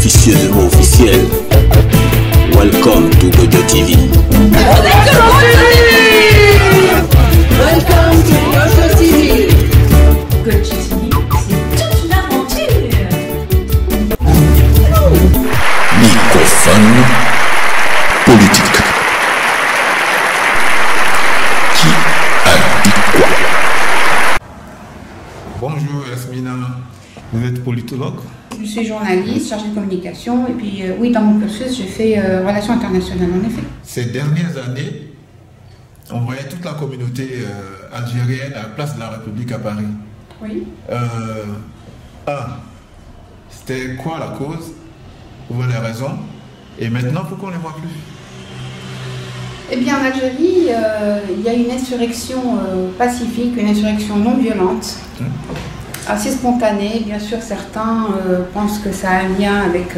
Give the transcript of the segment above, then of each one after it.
officieusement officiel. Welcome to Gojo TV. Welcome to Gojo TV. Gojo TV, c'est toute une aventure. Microphone politique. Qui a dit quoi? Bonjour Yasmina, vous êtes politologue? Je suis journaliste, chargée de communication, et puis oui, dans mon cursus, j'ai fait relations internationales, en effet. Ces dernières années, on voyait toute la communauté algérienne à la place de la République à Paris. Oui. C'était quoi la cause? Pour les raisons? Et maintenant, pourquoi on ne les voit plus? Eh bien, en Algérie, il y a une insurrection pacifique, une insurrection non violente, assez spontanée. Bien sûr, certains pensent que ça a un lien avec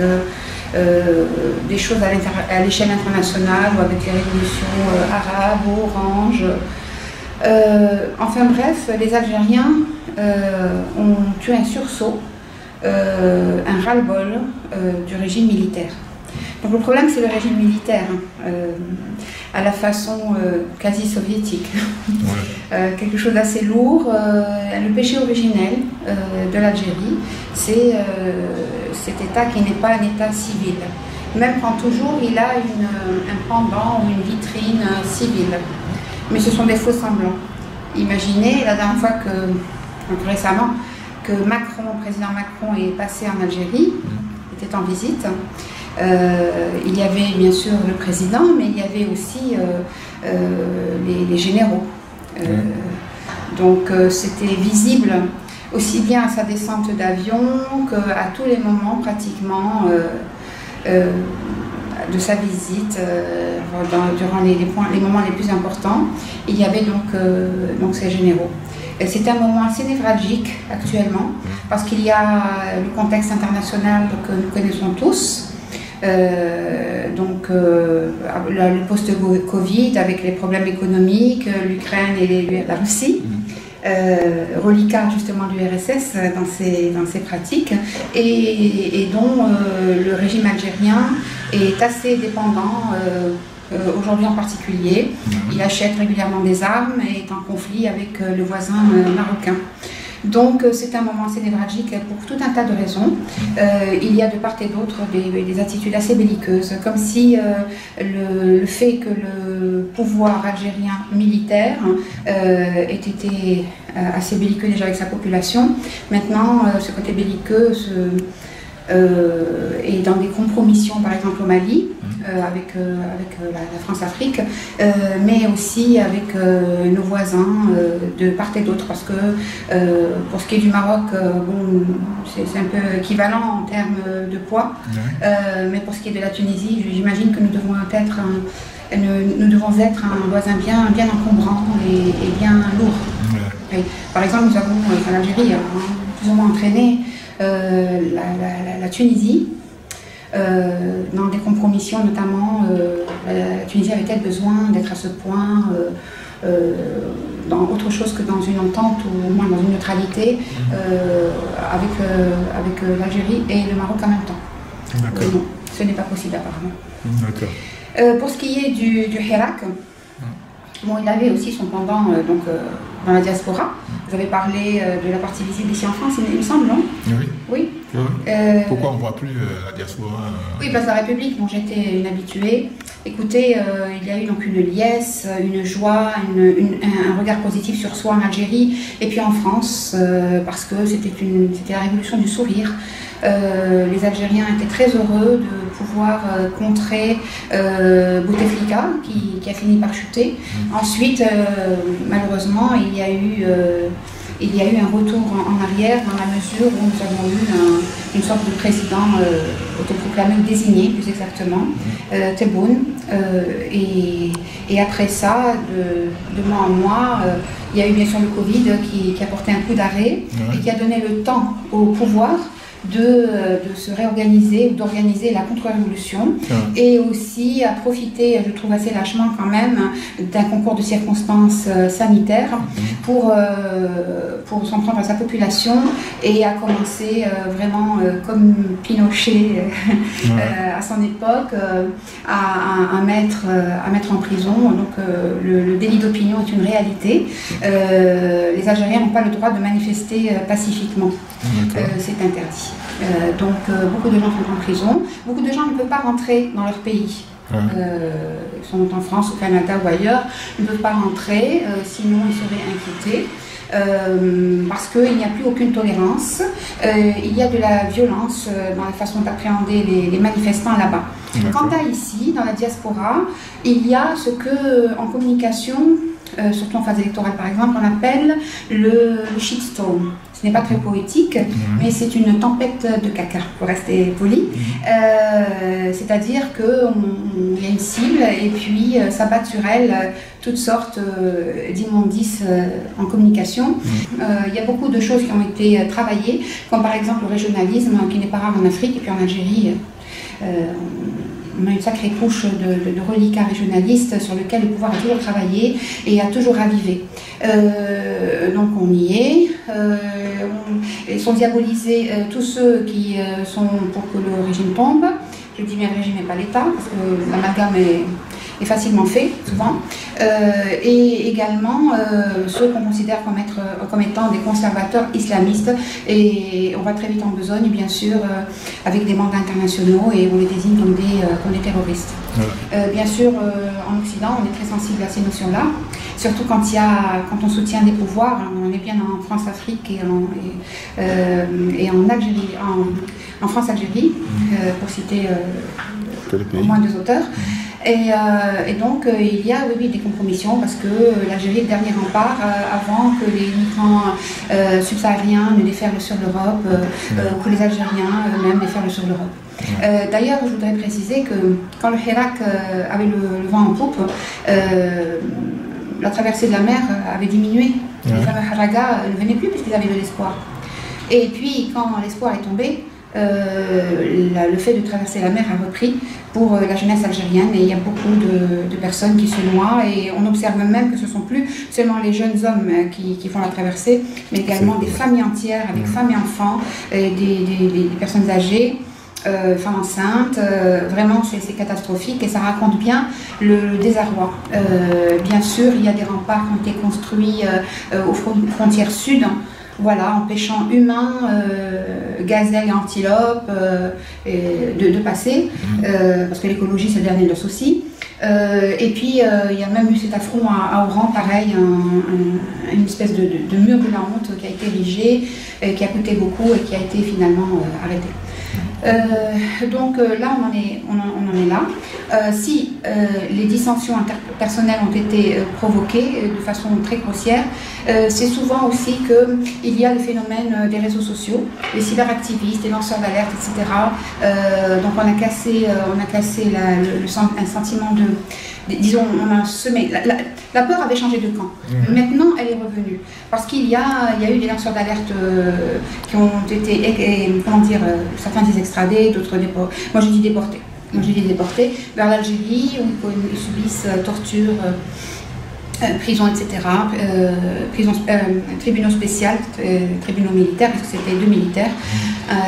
des choses à l'échelle internationale ou avec les révolutions arabes ou orange. Enfin bref, les Algériens ont eu un sursaut, un ras-le-bol du régime militaire. Donc le problème, c'est le régime militaire, à la façon quasi soviétique. Ouais. Quelque chose d'assez lourd. Le péché originel de l'Algérie, c'est cet État qui n'est pas un État civil. Même quand toujours il a un pendant ou une vitrine civile. Mais ce sont des faux semblants. Imaginez la dernière fois récemment, que le président Macron est passé en Algérie, était en visite. Il y avait bien sûr le président, mais il y avait aussi les généraux. Donc c'était visible aussi bien à sa descente d'avion qu'à tous les moments pratiquement de sa visite, durant les moments les plus importants. Il y avait donc ces généraux. C'est un moment assez névralgique actuellement, parce qu'il y a le contexte international que nous connaissons tous. Le post-Covid avec les problèmes économiques, l'Ukraine et la Russie, reliquat justement du RSS dans ses pratiques, et dont le régime algérien est assez dépendant, aujourd'hui en particulier. Il achète régulièrement des armes et est en conflit avec le voisin marocain. Donc c'est un moment assez névralgique pour tout un tas de raisons. Il y a de part et d'autre des attitudes assez belliqueuses, comme si le fait que le pouvoir algérien militaire ait été assez belliqueux déjà avec sa population. Maintenant, ce côté belliqueux et dans des compromissions, par exemple au Mali, avec la France-Afrique, mais aussi avec nos voisins de part et d'autre, parce que pour ce qui est du Maroc, c'est un peu équivalent en termes de poids, mais pour ce qui est de la Tunisie, j'imagine que nous devons être un voisin bien encombrant et bien lourd. Et, par exemple, nous avons en Algérie plus ou moins entraîné la Tunisie dans des compromissions, notamment la Tunisie avait-elle besoin d'être à ce point dans autre chose que dans une entente ou au moins dans une neutralité avec l'Algérie et le Maroc en même temps. Non, ce n'est pas possible apparemment. Pour ce qui est du Hirak, il avait aussi son pendant dans la diaspora. Vous avez parlé de la partie visible ici en France, il me semble, non? Oui. Pourquoi on ne voit plus la diaspora? Oui, parce que la République, dont j'étais une habituée, écoutez, il y a eu donc une liesse, une joie, un regard positif sur soi en Algérie, et puis en France, parce que c'était la révolution du sourire. Les Algériens étaient très heureux de pouvoir contrer Bouteflika, qui a fini par chuter. Ensuite, malheureusement, il y a eu un retour en arrière dans la mesure où nous avons eu une sorte de président autoproclamé ou désigné, plus exactement, Tebboune. Et après ça, de mois en mois, il y a eu bien sûr le Covid qui a porté un coup d'arrêt et qui a donné le temps au pouvoir de se réorganiser ou d'organiser la contre-révolution et aussi à profiter, je trouve assez lâchement quand même, d'un concours de circonstances sanitaires pour s'en prendre à sa population et à commencer vraiment comme Pinochet à son époque à mettre en prison. Donc le délit d'opinion est une réalité. Les Algériens n'ont pas le droit de manifester pacifiquement. C'est interdit. Donc beaucoup de gens sont en prison. Beaucoup de gens ne peuvent pas rentrer dans leur pays. Ils sont en France, au Canada ou ailleurs, ils ne peuvent pas rentrer, sinon ils seraient inquiétés. Parce qu'il n'y a plus aucune tolérance, il y a de la violence dans la façon d'appréhender les manifestants là-bas. Quant à ici, dans la diaspora, il y a ce que en communication, surtout en phase électorale par exemple, on appelle le shitstorm. Ce n'est pas très poétique, mais c'est une tempête de caca, pour rester poli. C'est-à-dire qu'il y a une cible et puis s'abattent sur elle toutes sortes d'immondices en communication. Il y a beaucoup de choses qui ont été travaillées, comme par exemple le régionalisme, qui n'est pas rare en Afrique, et puis en Algérie. On a une sacrée couche de reliquats régionalistes sur lequel le pouvoir a toujours travaillé et a toujours ravivé. Donc on y est. Ils sont diabolisés tous ceux qui sont pour que le régime tombe. Je dis bien le régime et pas l'État, parce que l'amalgame est facilement fait, souvent. Et également ceux qu'on considère comme étant des conservateurs islamistes. Et on va très vite en besogne, bien sûr, avec des mandats internationaux et on les désigne comme des terroristes. Bien sûr, en Occident, on est très sensible à ces notions-là, surtout quand on soutient des pouvoirs. On est bien en France-Afrique et en Algérie, en France-Algérie, pour citer au moins 2 auteurs. Et donc il y a des compromissions parce que l'Algérie est le dernier rempart avant que les migrants subsahariens ne déferlent sur l'Europe, que les Algériens eux-mêmes déferlent sur l'Europe. D'ailleurs, je voudrais préciser que quand le Hirak avait le vent en poupe, la traversée de la mer avait diminué. Les fameux Haraga ne venaient plus puisqu'ils avaient de l'espoir. Et puis quand l'espoir est tombé, le fait de traverser la mer a repris pour la jeunesse algérienne et il y a beaucoup de personnes qui se noient et on observe même que ce ne sont plus seulement les jeunes hommes qui font la traversée, mais également des familles entières avec femmes et enfants, des personnes âgées, femmes enceintes. Vraiment c'est catastrophique et ça raconte bien le désarroi. Bien sûr, il y a des remparts qui ont été construits aux frontières sud. Voilà, empêchant humains, gazelles et antilopes de passer, parce que l'écologie c'est le dernier de souci. Et puis il y a même eu cet affront à Oran, pareil, une espèce de mur de la honte qui a été érigé, qui a coûté beaucoup et qui a été finalement arrêté. Donc là on en est là. Si les dissensions interpersonnelles ont été provoquées de façon très grossière, c'est souvent aussi qu'il y a le phénomène des réseaux sociaux, les cyberactivistes, les lanceurs d'alerte, etc. Donc on a cassé un sentiment de... Disons, on a semé... La peur avait changé de camp. Maintenant, elle est revenue. Parce qu'il y a eu des lanceurs d'alerte qui ont été, certains disent extradés, d'autres déportés. Moi, je dis déportés vers l'Algérie, où ils subissent torture, prison, etc. Tribunaux spéciaux, tribunaux militaires, parce que c'était 2 militaires,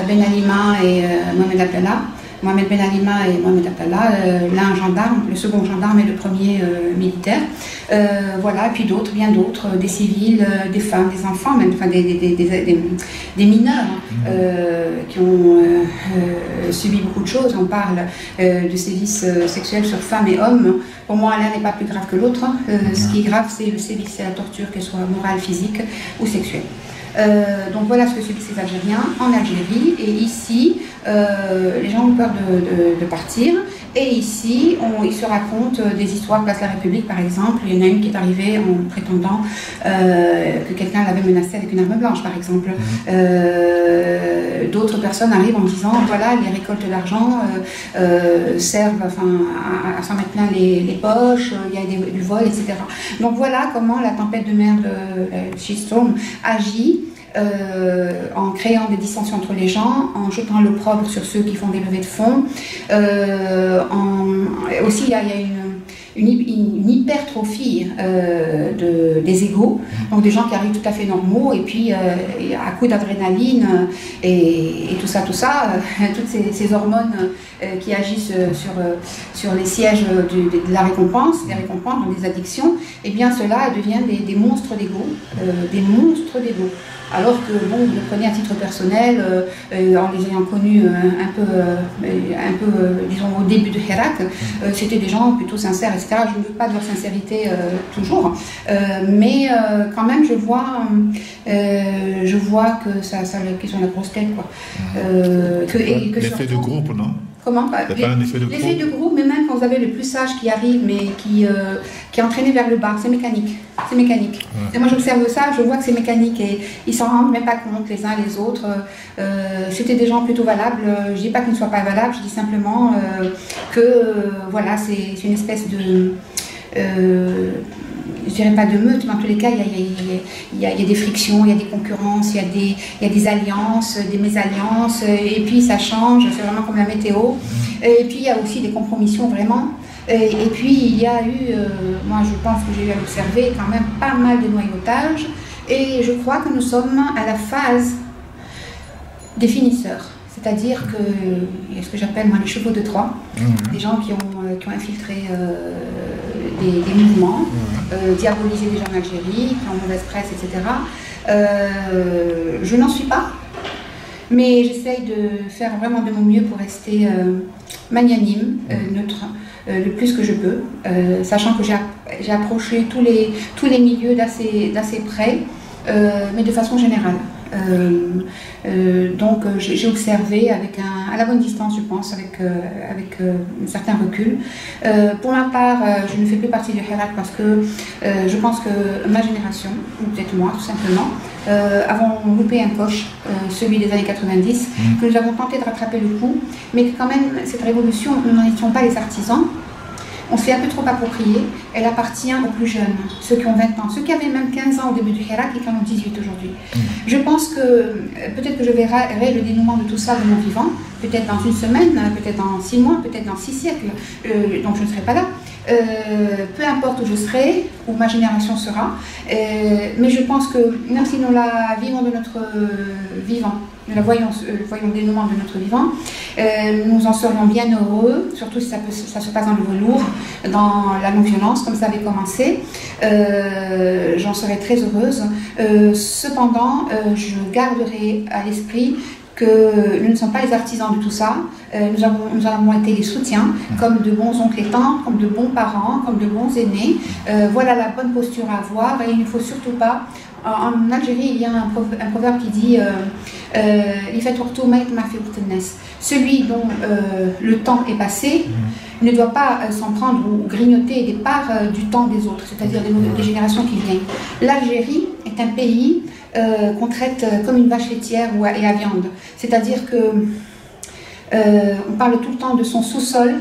Ben Alima et Mohamed Abdallah. Mohamed Ben Alima et Mohamed Abdallah, l'un gendarme, le second gendarme et le premier militaire. Voilà, puis d'autres, bien d'autres, des civils, des femmes, des enfants, même, enfin des mineurs qui ont subi beaucoup de choses. On parle de sévices sexuels sur femmes et hommes. Pour moi, l'un n'est pas plus grave que l'autre. Ce qui est grave, c'est le sévice et la torture, qu'elle soit morale, physique ou sexuelle. Donc voilà ce que subissent les Algériens en Algérie, et ici les gens ont peur de partir, et ici ils se racontent des histoires. Place de la République par exemple, il y en a une qui est arrivée en prétendant que quelqu'un l'avait menacée avec une arme blanche par exemple. D'autres personnes arrivent en disant voilà, les récoltes d'argent servent à s'en mettre plein les poches, il y a du vol, etc. Donc voilà comment la tempête de mer de shitstorm agit en créant des dissensions entre les gens, en jetant l'opprobre sur ceux qui font des levées de fonds. Aussi, il y a une hypertrophie des égos, donc des gens qui arrivent tout à fait normaux, et puis à coup d'adrénaline et tout ça, toutes ces hormones qui agissent sur les sièges de la récompense, des récompenses, donc des addictions, et bien cela devient des monstres d'ego, Alors que, bon, vous le prenez à titre personnel, en les ayant connus un peu, disons, au début de Hirak, c'était des gens plutôt sincères, etc. Je ne doute pas de leur sincérité toujours, mais quand même, je vois que qu'ils ont la grosse tête, quoi. L'effet de groupe, non? Comment? L'effet de groupe, mais même quand vous avez le plus sage qui arrive, mais qui est entraîné vers le bas, c'est mécanique. Et moi j'observe ça, je vois que c'est mécanique et ils s'en rendent même pas compte les uns les autres. C'était des gens plutôt valables. Je dis pas qu'ils ne soient pas valables, je dis simplement que voilà, c'est une espèce de je dirais pas de meute, mais en tous les cas, il y a des frictions, il y a des concurrences, il y a des alliances, des mésalliances, et puis ça change, c'est vraiment comme la météo. Et puis il y a aussi des compromissions vraiment. Et puis il y a eu, moi je pense que j'ai eu à l'observer, quand même pas mal de noyautage, et je crois que nous sommes à la phase des finisseurs. C'est-à-dire que, il y a ce que j'appelle moi les chevaux de Troie, des gens qui ont infiltré des mouvements, diabolisé des gens en Algérie, qui ont mauvaise presse, etc. Je n'en suis pas, mais j'essaye de faire vraiment de mon mieux pour rester magnanime, neutre, le plus que je peux, sachant que j'ai approché tous les milieux d'assez près, mais de façon générale. Donc j'ai observé à la bonne distance, je pense, avec un certain recul. Pour ma part, je ne fais plus partie du Hirak parce que je pense que ma génération, ou peut-être moi tout simplement, avons loupé un coche, celui des années 90, que nous avons tenté de rattraper le coup, mais que quand même cette révolution, nous n'en étions pas les artisans. On s'est un peu trop approprié, elle appartient aux plus jeunes, ceux qui ont 20 ans, ceux qui avaient même 15 ans au début du Hirak et qui en ont 18 aujourd'hui. Je pense que peut-être que je verrai le dénouement de tout ça de mon vivant, peut-être dans une semaine, peut-être dans 6 mois, peut-être dans 6 siècles, donc je ne serai pas là. Peu importe où je serai, où ma génération sera, mais je pense que même si nous la vivons de notre vivant, nous la voyons le dénouement de notre vivant, nous en serions bien heureux, surtout si ça se passe dans le velours, dans la non-violence, comme ça avait commencé. J'en serais très heureuse. Cependant, je garderai à l'esprit que nous ne sommes pas les artisans de tout ça, nous avons été les soutiens, comme de bons oncles et tantes, comme de bons parents, comme de bons aînés. Voilà la bonne posture à avoir, et il ne faut surtout pas. En Algérie, il y a un proverbe qui dit celui dont le temps est passé ne doit pas s'en prendre ou grignoter des parts du temps des autres, c'est-à-dire des générations qui viennent. L'Algérie est un pays qu'on traite comme une vache laitière et à viande. C'est-à-dire que on parle tout le temps de son sous-sol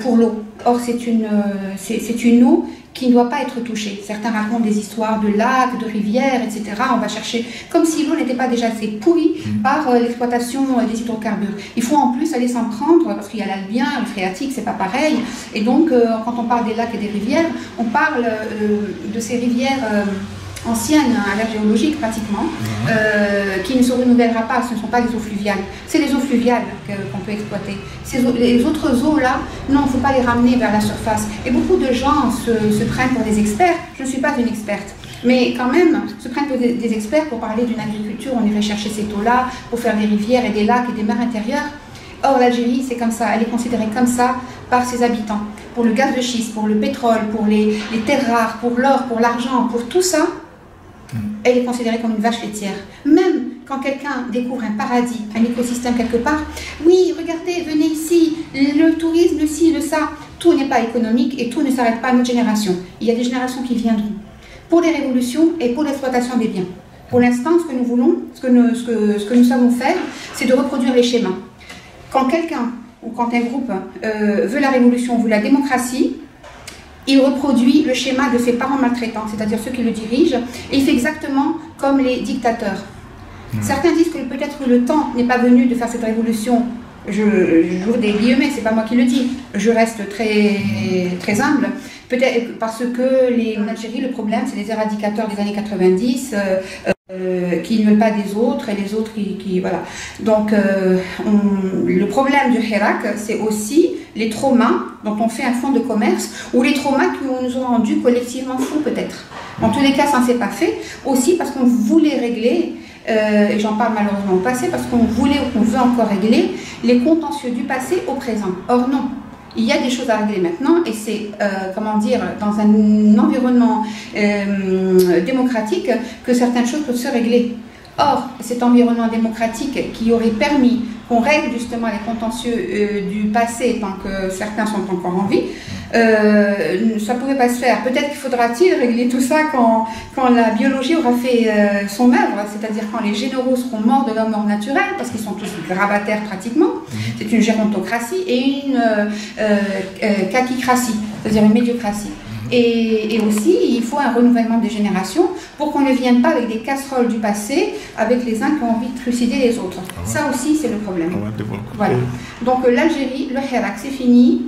pour l'eau. Or, c'est une eau qui ne doit pas être touchée. Certains racontent des histoires de lacs, de rivières, etc. On va chercher, comme si l'eau n'était pas déjà assez pourrie par l'exploitation des hydrocarbures. Il faut en plus aller s'en prendre, parce qu'il y a l'albien, le phréatique, c'est pas pareil. Et donc, quand on parle des lacs et des rivières, on parle de ces rivières anciennes à l'ère géologique pratiquement, qui ne se renouvellera pas. Ce ne sont pas les eaux fluviales, c'est les eaux fluviales qu'on peut exploiter. Les autres eaux là, non, il ne faut pas les ramener vers la surface. Et beaucoup de gens se prennent pour des experts. Je ne suis pas une experte, mais quand même se prennent pour des experts pour parler d'une agriculture. On irait chercher cette eau là pour faire des rivières et des lacs et des mers intérieures. Or l'Algérie, c'est comme ça, elle est considérée comme ça par ses habitants. Pour le gaz de schiste, pour le pétrole, pour les terres rares, pour l'or, pour l'argent, pour tout ça, elle est considérée comme une vache laitière. Même quand quelqu'un découvre un paradis, un écosystème quelque part, oui, regardez, venez ici, le tourisme, le ci, le ça, tout n'est pas économique et tout ne s'arrête pas à notre génération. Il y a des générations qui viendront pour les révolutions et pour l'exploitation des biens. Pour l'instant, ce que nous voulons, ce que nous savons faire, c'est de reproduire les schémas. Quand quelqu'un ou quand un groupe veut la révolution, veut la démocratie, il reproduit le schéma de ses parents maltraitants, c'est-à-dire ceux qui le dirigent, et il fait exactement comme les dictateurs. Certains disent que peut-être le temps n'est pas venu de faire cette révolution. J'ouvre des guillemets, c'est pas moi qui le dis. Je reste très, très humble. Peut-être parce que en Algérie, le problème, c'est les éradicateurs des années 90 qui ne veulent pas des autres et les autres qui voilà. Donc, le problème du Hirak, c'est aussi les traumas dont on fait un fonds de commerce ou les traumas qui nous ont rendus collectivement fous peut-être. En tous les cas, ça ne s'est pas fait. Aussi parce qu'on voulait régler, et j'en parle malheureusement au passé, parce qu'on voulait ou qu'on veut encore régler les contentieux du passé au présent. Or non. Il y a des choses à régler maintenant et c'est, comment dire, dans un environnement démocratique que certaines choses peuvent se régler. Or, cet environnement démocratique qui aurait permis qu'on règle justement les contentieux du passé tant que certains sont encore en vie, ça ne pouvait pas se faire. Peut-être qu'il faudra-t-il régler tout ça quand la biologie aura fait son œuvre, c'est-à-dire quand les généraux seront morts de leur mort naturelle, parce qu'ils sont tous grabataires pratiquement. C'est une gérontocratie et une kakicratie, c'est-à-dire une médiocratie. Et aussi, il faut un renouvellement des générations pour qu'on ne vienne pas avec des casseroles du passé, avec les uns qui ont envie de trucider les autres. Ça aussi, c'est le problème. Voilà. Donc l'Algérie, le Hirak, c'est fini.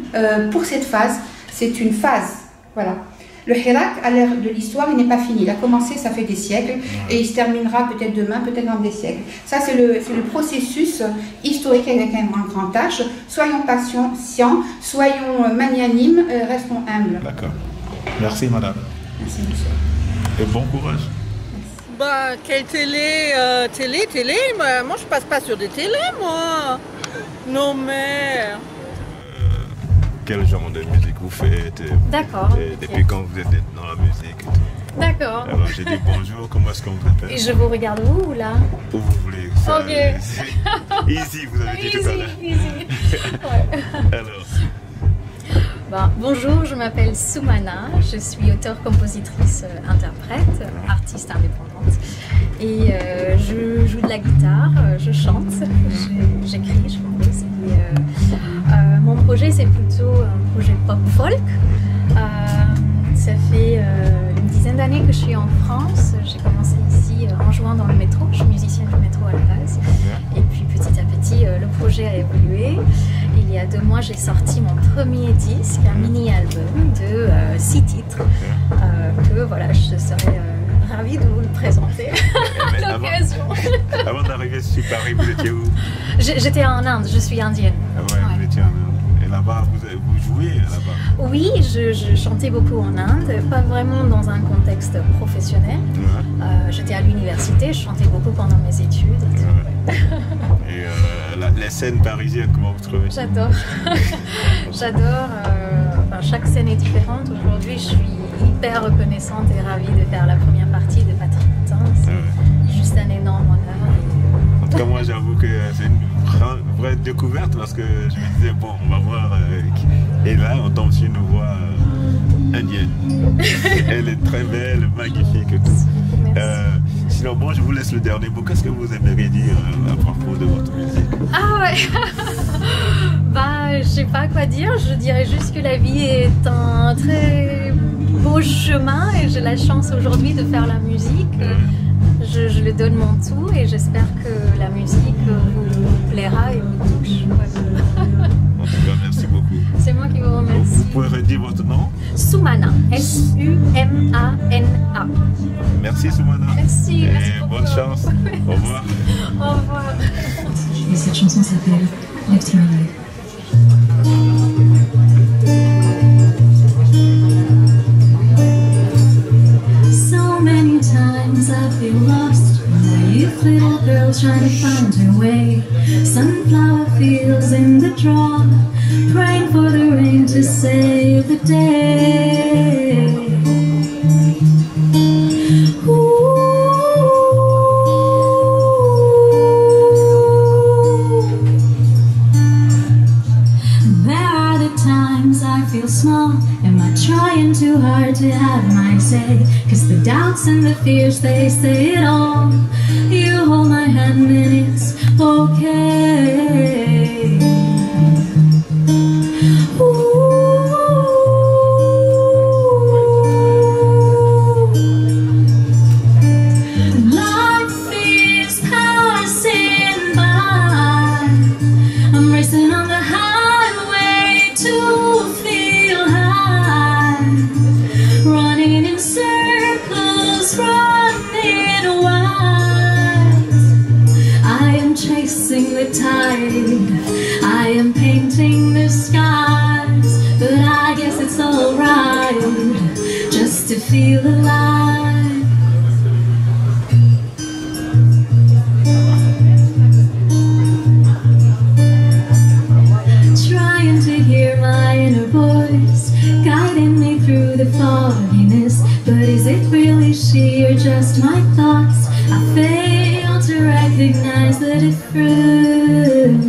Pour cette phase, c'est une phase. Voilà. Le Hirak, à l'ère de l'histoire, il n'est pas fini. Il a commencé, ça fait des siècles, et il se terminera peut-être demain, peut-être dans des siècles. Ça, c'est le processus historique avec un grand H. Soyons patients, soyons magnanimes, restons humbles. D'accord. Merci, madame. Merci, monsieur. Et bon courage. Bah, quelle télé télé moi je passe pas sur des télés, moi. Non, mais... Quel genre de musique vous faites? D'accord. Depuis quand vous êtes dans la musique? D'accord. Alors j'ai dit bonjour, comment est-ce qu'on vous appelle? Et je vous regarde où ou là? Où vous voulez. Ça, Ok. Easy, vous avez dit tout à l'heure. Easy. Ouais. Alors. Bonjour, je m'appelle Soumana, je suis auteure-compositrice, interprète, artiste indépendante et je joue de la guitare, je chante, j'écris, je compose. Mon projet c'est plutôt un projet pop-folk. Ça fait une dizaine d'années que je suis en France, j'ai commencé ici en jouant dans le métro, je suis musicienne du métro à la base et puis petit à petit le projet a évolué. Il y a 2 mois, j'ai sorti mon premier disque, un mini-album de 6 titres que voilà, je serais ravie de vous le présenter à l'occasion. Avant d'arriver sur Paris, vous étiez où? J'étais en Inde, je suis indienne. Ah ouais, vous étiez en Inde. Et là-bas, vous jouez là-bas? Oui, je chantais beaucoup en Inde, pas vraiment dans un contexte professionnel. J'étais à l'université, je chantais beaucoup pendant mes études. Et les scènes parisiennes, comment vous trouvez? J'adore. J'adore. Chaque scène est différente. Aujourd'hui, je suis hyper reconnaissante et ravie de faire la première partie de Patrick Coutin. C'est juste un énorme honneur. En tout cas, moi, j'avoue que c'est une vraie découverte parce que je me disais, bon, on va voir. Et là, on tombe sur une voix indienne. Elle est très belle, magnifique et tout. Sinon, bon, je vous laisse le dernier mot. Qu'est-ce que vous aimeriez dire à propos de votre musique? Ah ouais. Je sais pas quoi dire. Je dirais juste que la vie est un très beau chemin et j'ai la chance aujourd'hui de faire la musique. Je lui donne mon tout et j'espère que la musique vous plaira et vous touche. En tout cas, merci beaucoup. C'est moi qui vous remercie. Vous pouvez redire votre nom? Soumana. S-U-M-A-N-A. Merci Soumana. Merci. Et bonne chance. Au revoir. Au revoir. Et cette chanson s'appelle Left in Life. So many times I feel lost. Naive little girls trying to find her way. Sunflower fields in the draw, praying for the rain to save the day. Small, am I trying too hard to have my say? 'Cause the doubts and the fears, they say it all. You hold my hand and it's okay. Life is hard. just to feel alive. Trying to hear my inner voice, guiding me through the fogginess. But is it really she or just my thoughts? I fail to recognize the difference.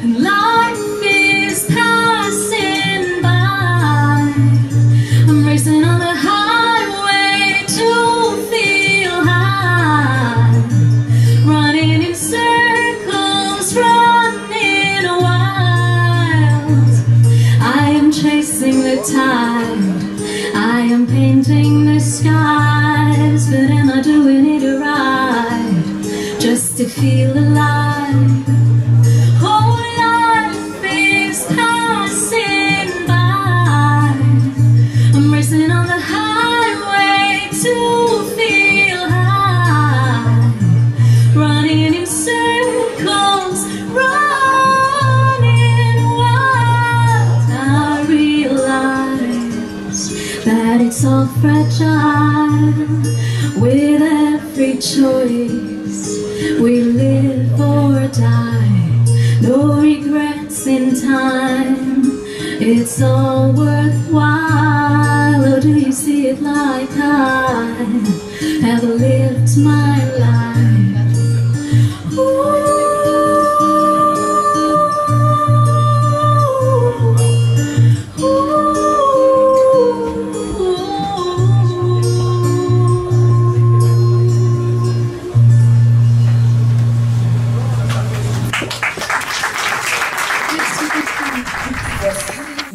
And life is passing by. I'm racing on the highway to feel high, running in circles, running wild. I am chasing the tide, I am painting the skies, but am I doing it right, just to feel alive? Oh, life is passing by. I'm racing on the highway to feel high, running in circles, running wild. I realize that it's all fragile. With every choice, we live or die. No regrets in time, it's all worthwhile. Or do you see it like I have lived my life? Ooh.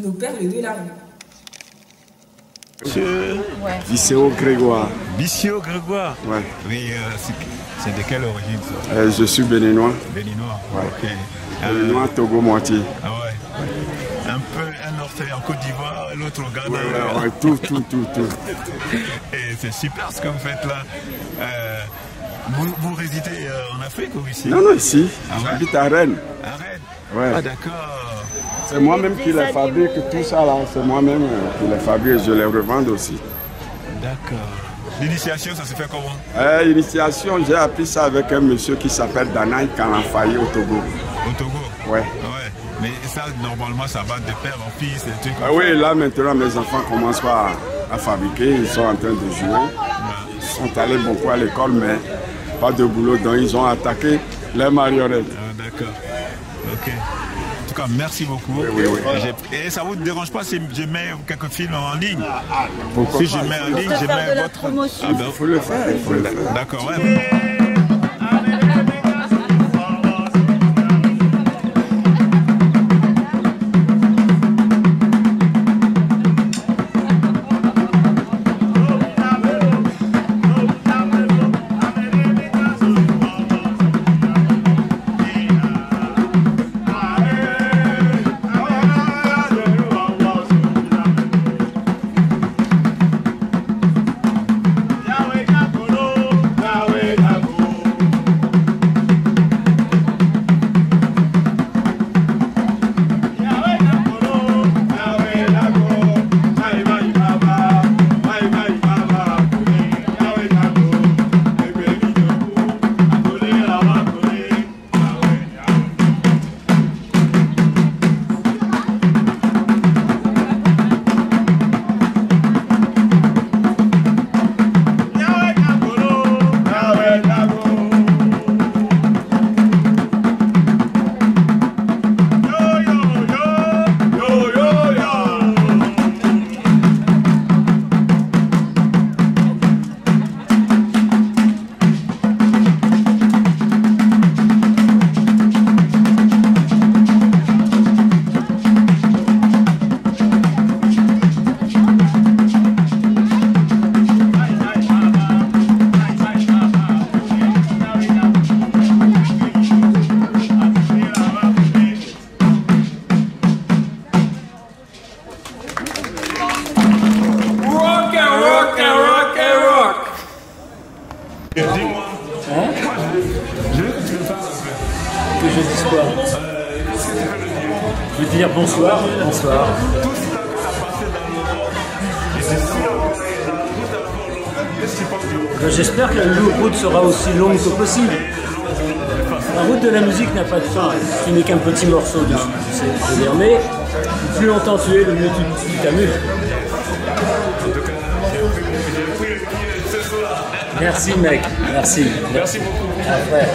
Nos perles de la rue. Monsieur Vicéo Grégoire. Bicio Grégoire. Ouais. Oui, c'est de quelle origine ça? Je suis béninois. Béninois. Ouais. Ok. Béninois, Togo, moitié. Ah ouais. Un peu, un orphelin en Côte d'Ivoire, l'autre au Ghana. Ouais, tout. Et c'est super ce que vous faites là. Vous résidez en Afrique ou ici? Non, ici. Ah ouais? J'habite à Rennes. À Rennes? Ouais. Ah d'accord. C'est moi-même qui les fabrique, tout ça là. C'est moi-même qui les fabrique, je les revends aussi. D'accord. L'initiation, ça se fait comment? L'initiation, j'ai appris ça avec un monsieur qui s'appelle Danaï Kalanfaye au Togo. Au Togo? Ouais. Ouais. Mais ça, normalement, ça va de père en fils, et trucs comme Oui, ça. là maintenant, mes enfants commencent à fabriquer, ils sont en train de jouer. Ils sont allés beaucoup à l'école, mais pas de boulot, donc ils ont attaqué les marionnettes. Ah, d'accord. Ok. En tout cas, merci beaucoup. Oui. Et ça ne vous dérange pas si je mets quelques films en ligne? Pourquoi Si je mets en ligne, je mets votre... promotion. Ah ben, Il faut le faire. d'accord, ouais. Yahweh, disent quoi? Je veux dire bonsoir. Bonsoir. J'espère que la route sera aussi longue que possible. La route de la musique n'a pas de fin, ce n'est qu'un petit morceau de ce que tu sais dire, mais plus longtemps tu es, le mieux tu t'amuses. Merci mec, merci. Merci beaucoup. Après.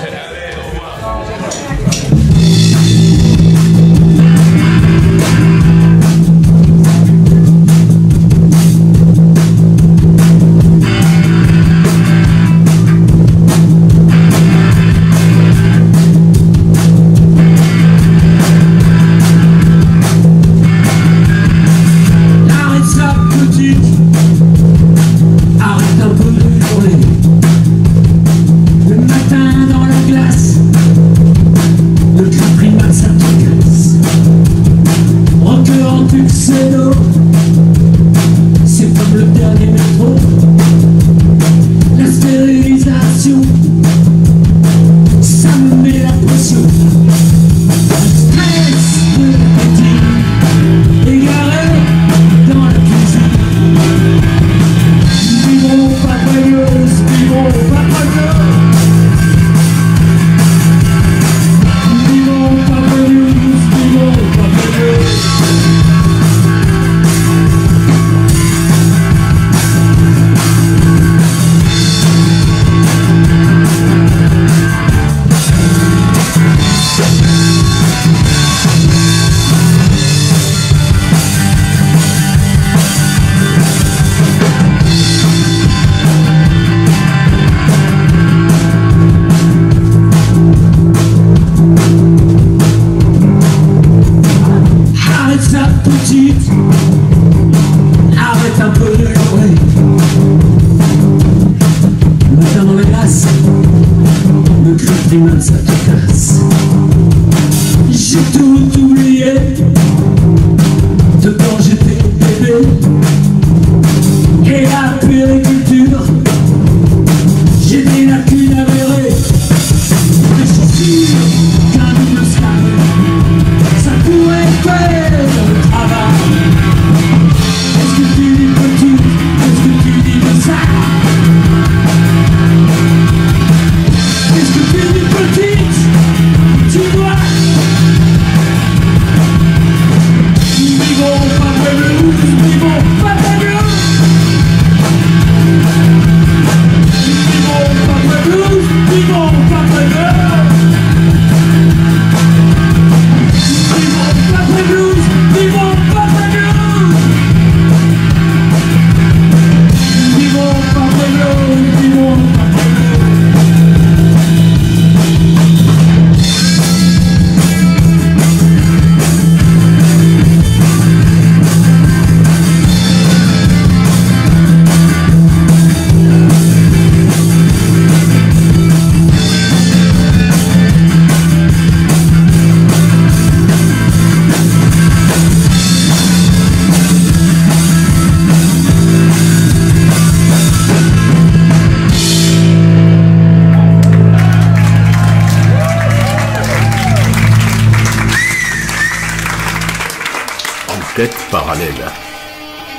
Parallèle.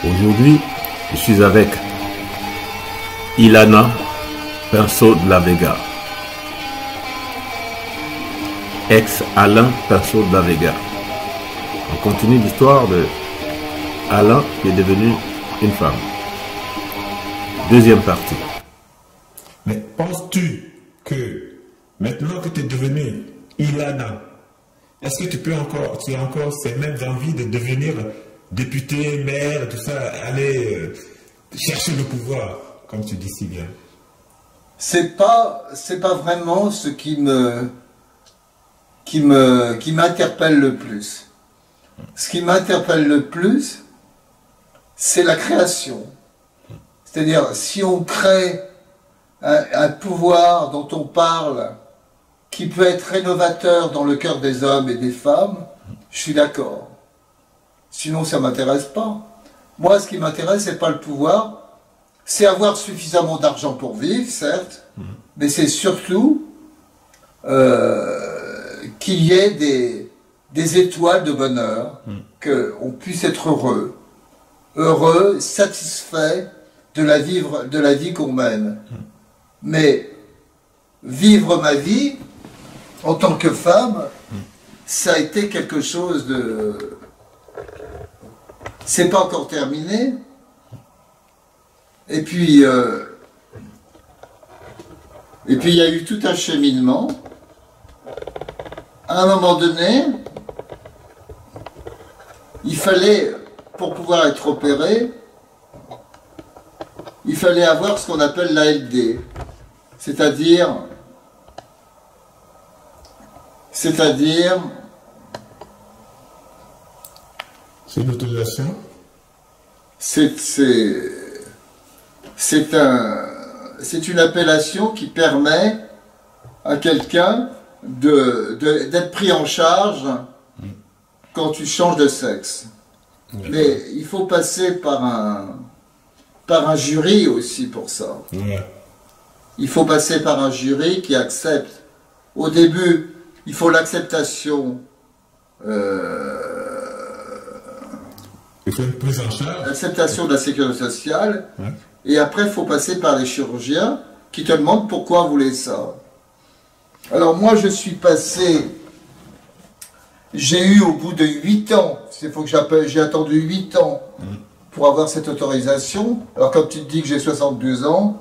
Aujourd'hui, je suis avec Ilana Pinceau de la Vega, ex-Alain Pinceau de la Vega. On continue l'histoire de Alain qui est devenu une femme. Deuxième partie. Mais penses-tu que maintenant que tu es devenu Ilana, est-ce que tu as encore ces mêmes envies de devenir député, maire, tout ça, aller chercher le pouvoir, comme tu dis si bien? C'est pas vraiment ce qui m'interpelle le plus. Ce qui m'interpelle le plus, c'est la création. C'est-à-dire, si on crée un pouvoir dont on parle, qui peut être rénovateur dans le cœur des hommes et des femmes, je suis d'accord. Sinon, ça ne m'intéresse pas. Moi, ce qui m'intéresse, ce n'est pas le pouvoir, c'est avoir suffisamment d'argent pour vivre, certes, mais c'est surtout qu'il y ait des étoiles de bonheur, qu'on puisse être heureux, satisfait de la vie qu'on mène. Mais vivre ma vie en tant que femme, ça a été quelque chose de... C'est pas encore terminé. Et puis il y a eu tout un cheminement. À un moment donné, il fallait, pour pouvoir être opéré, il fallait avoir ce qu'on appelle l'ALD, c'est-à-dire c'est une autorisation. C'est une appellation qui permet à quelqu'un d'être pris en charge quand tu changes de sexe. Mais il faut passer par un jury aussi pour ça. Il faut passer par un jury qui accepte. Au début, il faut l'acceptation. Il faut une prise en charge. L'acceptation de la sécurité sociale. Et après, il faut passer par les chirurgiens qui te demandent pourquoi vous voulez ça. Alors moi, je suis passé... J'ai eu au bout de 8 ans, j'ai attendu 8 ans pour avoir cette autorisation. Alors comme tu te dis que j'ai 72 ans,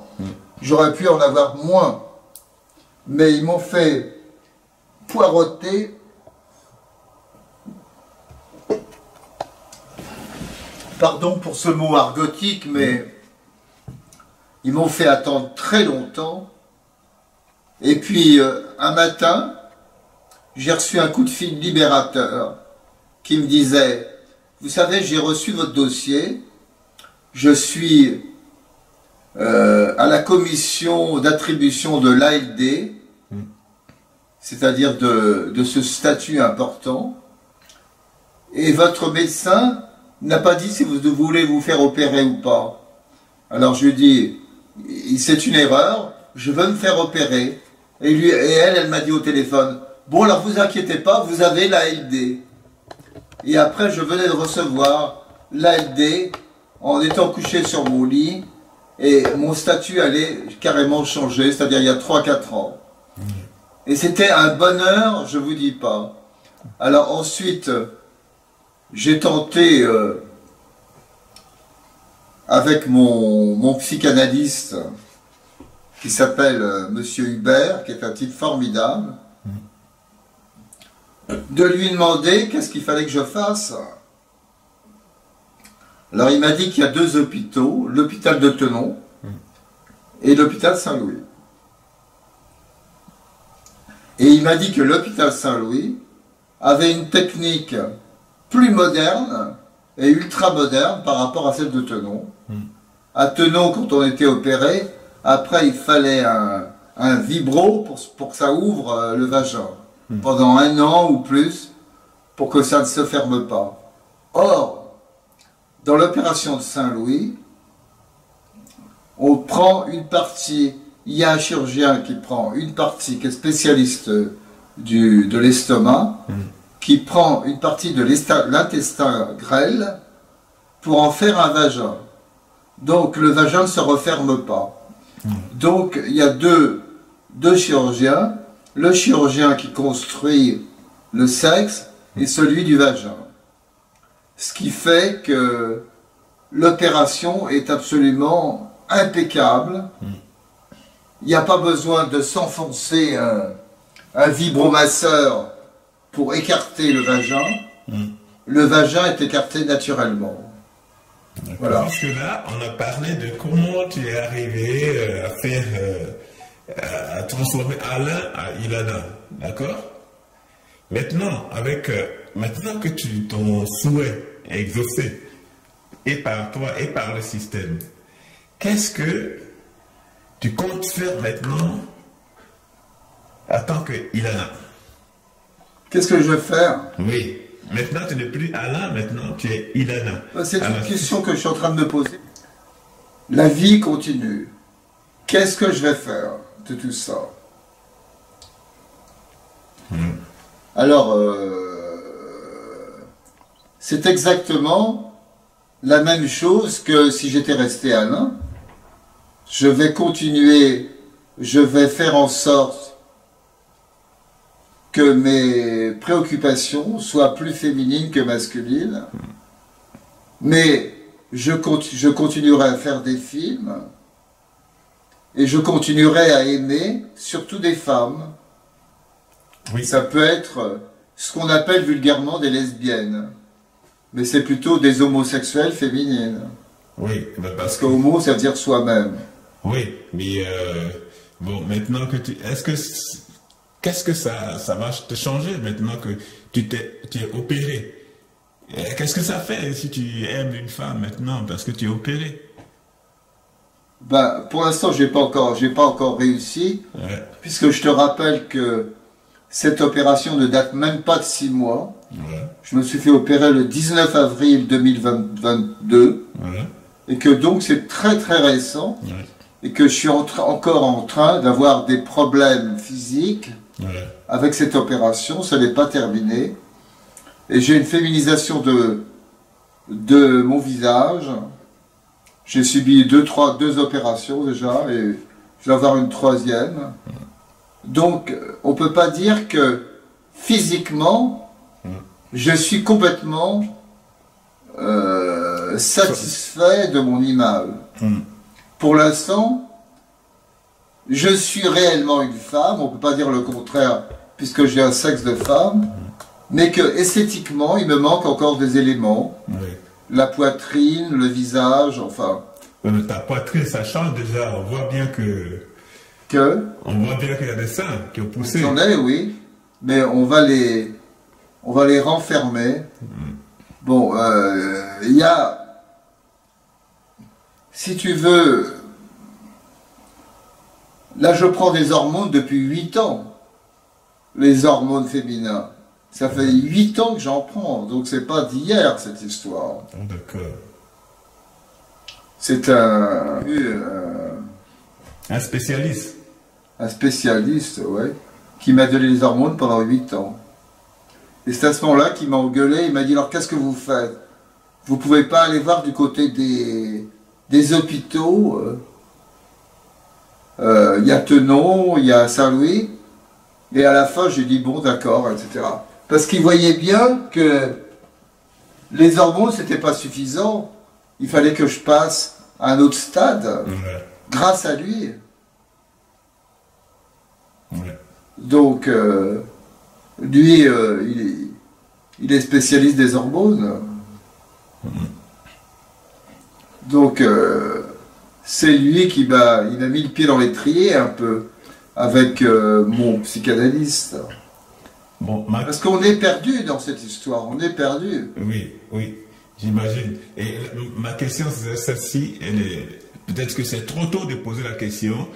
j'aurais pu en avoir moins. Mais ils m'ont fait poireauter. Pardon pour ce mot argotique, mais ils m'ont fait attendre très longtemps. Et puis un matin, j'ai reçu un coup de fil libérateur qui me disait « Vous savez, j'ai reçu votre dossier, je suis à la commission d'attribution de l'ALD, c'est-à-dire de ce statut important, et votre médecin n'a pas dit si vous voulez vous faire opérer ou pas. » Alors je lui dis « C'est une erreur, je veux me faire opérer. » Et elle m'a dit au téléphone « Bon, alors vous inquiétez pas, vous avez l'ALD. » Et après, je venais de recevoir l'ALD en étant couché sur mon lit et mon statut allait carrément changer, c'est-à-dire il y a 3-4 ans. Et c'était un bonheur, je vous dis pas. Alors ensuite, j'ai tenté avec mon psychanalyste qui s'appelle Monsieur Hubert, qui est un type formidable, de lui demander qu'est-ce qu'il fallait que je fasse. Alors il m'a dit qu'il y a 2 hôpitaux, l'hôpital de Tenon et l'hôpital Saint-Louis. Et il m'a dit que l'hôpital Saint-Louis avait une technique plus moderne et ultra moderne par rapport à celle de Tenon. À Tenon, quand on était opéré, après il fallait un vibro pour que ça ouvre le vagin. Pendant 1 an ou plus, pour que ça ne se ferme pas. Or, dans l'opération de Saint-Louis, on prend une partie, il y a un chirurgien qui prend une partie, qui est spécialiste de l'estomac, qui prend une partie de l'intestin grêle pour en faire un vagin. Donc le vagin ne se referme pas. Donc il y a deux chirurgiens, le chirurgien qui construit le sexe et celui du vagin. Ce qui fait que l'opération est absolument impeccable. Il n'y a pas besoin de s'enfoncer un vibromasseur pour écarter le vagin. Le vagin est écarté naturellement. Voilà. Parce que là, on a parlé de comment tu es arrivé à faire, à transformer Alain à Ilana, d'accord? Maintenant, maintenant que ton souhait est exaucé, et par toi et par le système, qu'est-ce que tu comptes faire maintenant en tant que Ilana? Qu'est-ce que je vais faire? Oui. Maintenant, tu n'es plus Alain, maintenant tu es Ilana. C'est une question que je suis en train de me poser. La vie continue. Qu'est-ce que je vais faire de tout ça? Alors, c'est exactement la même chose que si j'étais resté un nain. Je vais continuer, je vais faire en sorte que mes préoccupations soient plus féminines que masculines. Mais je continuerai à faire des films et je continuerai à aimer surtout des femmes. Oui. Ça peut être ce qu'on appelle vulgairement des lesbiennes, mais c'est plutôt des homosexuelles féminines. Oui, parce que homo, ça veut dire soi-même. Oui, mais bon, maintenant que tu... Qu'est-ce que ça va te changer maintenant que tu es opéré? Qu'est-ce que ça fait si tu aimes une femme maintenant parce que tu es opéré? Ben, pour l'instant, j'ai pas encore réussi, puisque je te rappelle que cette opération ne date même pas de 6 mois. Je me suis fait opérer le 19 avril 2022, et que donc c'est très très récent, et que je suis encore en train d'avoir des problèmes physiques avec cette opération. Ça n'est pas terminé. Et j'ai une féminisation de mon visage. J'ai subi deux opérations déjà, et je vais avoir une 3e. Donc, on ne peut pas dire que physiquement, je suis complètement satisfait de mon image. Pour l'instant, je suis réellement une femme, on ne peut pas dire le contraire, puisque j'ai un sexe de femme, mais que esthétiquement, il me manque encore des éléments. La poitrine, le visage, enfin... Ta poitrine, ça change déjà, on voit bien que... On voit bien qu'il y a des seins qui ont poussé. J'en ai, oui, mais on va les renfermer. Bon, il y a, si tu veux, là je prends des hormones depuis 8 ans, les hormones féminins. Ça fait 8 ans que j'en prends, donc c'est pas d'hier cette histoire. D'accord. C'est un spécialiste. Un spécialiste, ouais, qui m'a donné les hormones pendant 8 ans. Et c'est à ce moment-là qu'il m'a engueulé, il m'a dit, alors qu'est-ce que vous faites? Vous pouvez pas aller voir du côté des hôpitaux, il y a Tenon, il y a Saint-Louis, et à la fin j'ai dit, bon d'accord, etc. Parce qu'il voyait bien que les hormones c'était pas suffisant, il fallait que je passe à un autre stade, grâce à lui. Donc, lui, il est spécialiste des hormones. Donc, c'est lui qui m'a mis le pied dans l'étrier un peu, avec mon psychanalyste. Bon, parce qu'on est perdu dans cette histoire, on est perdu. Oui, oui, j'imagine. Et ma question, c'est celle-ci, peut-être que c'est trop tôt de poser la question.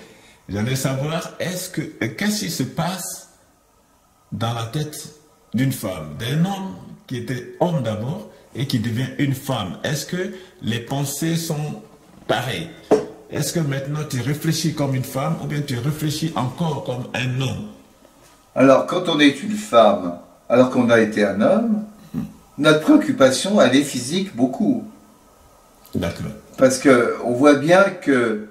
J'allais savoir, qu'est-ce qui se passe dans la tête d'une femme, d'un homme qui était homme d'abord et qui devient une femme? Est-ce que les pensées sont pareilles? Est-ce que maintenant tu réfléchis comme une femme ou bien tu réfléchis encore comme un homme? Alors, quand on est une femme, alors qu'on a été un homme, notre préoccupation, elle est physique beaucoup. D'accord. Parce qu'on voit bien que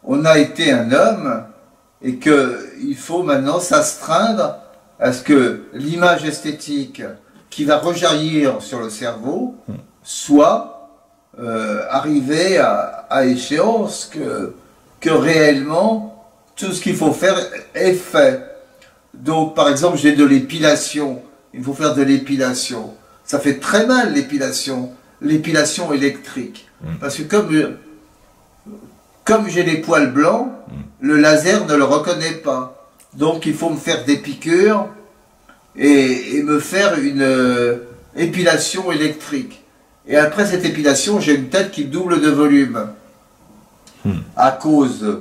on a été un homme et qu'il faut maintenant s'astreindre à ce que l'image esthétique qui va rejaillir sur le cerveau soit arrivée à échéance, que réellement tout ce qu'il faut faire est fait. Donc par exemple j'ai de l'épilation, il faut faire de l'épilation. Ça fait très mal l'épilation électrique. Parce que comme j'ai les poils blancs, le laser ne le reconnaît pas. Donc il faut me faire des piqûres et me faire une épilation électrique. Et après cette épilation, j'ai une tête qui double de volume. À cause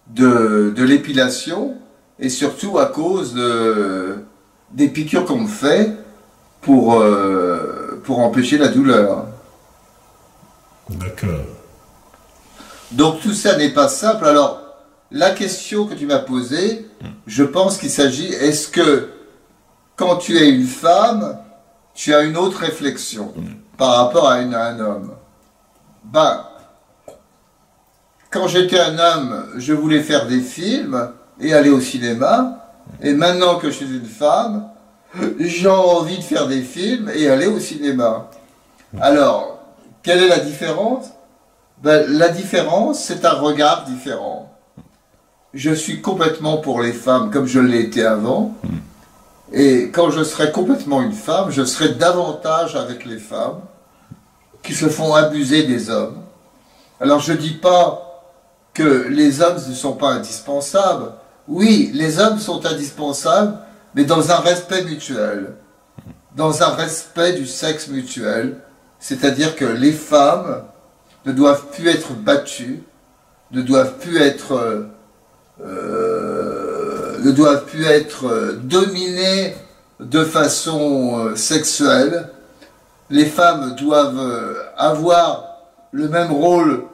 de l'épilation et surtout à cause des piqûres qu'on me fait pour empêcher la douleur. D'accord. Donc tout ça n'est pas simple. Alors, la question que tu m'as posée, je pense qu'il s'agit, est-ce que quand tu es une femme, tu as une autre réflexion par rapport à un homme. Ben, quand j'étais un homme, je voulais faire des films et aller au cinéma. Et maintenant que je suis une femme, j'ai envie de faire des films et aller au cinéma. Alors, quelle est la différence? Ben, la différence, c'est un regard différent. Je suis complètement pour les femmes comme je l'ai été avant. Et quand je serai complètement une femme, je serai davantage avec les femmes qui se font abuser des hommes. Alors je ne dis pas que les hommes ne sont pas indispensables. Oui, les hommes sont indispensables, mais dans un respect mutuel. Dans un respect du sexe mutuel. C'est-à-dire que les femmes ne doivent plus être battues, ne doivent plus être dominées de façon sexuelle. Les femmes doivent avoir le même rôle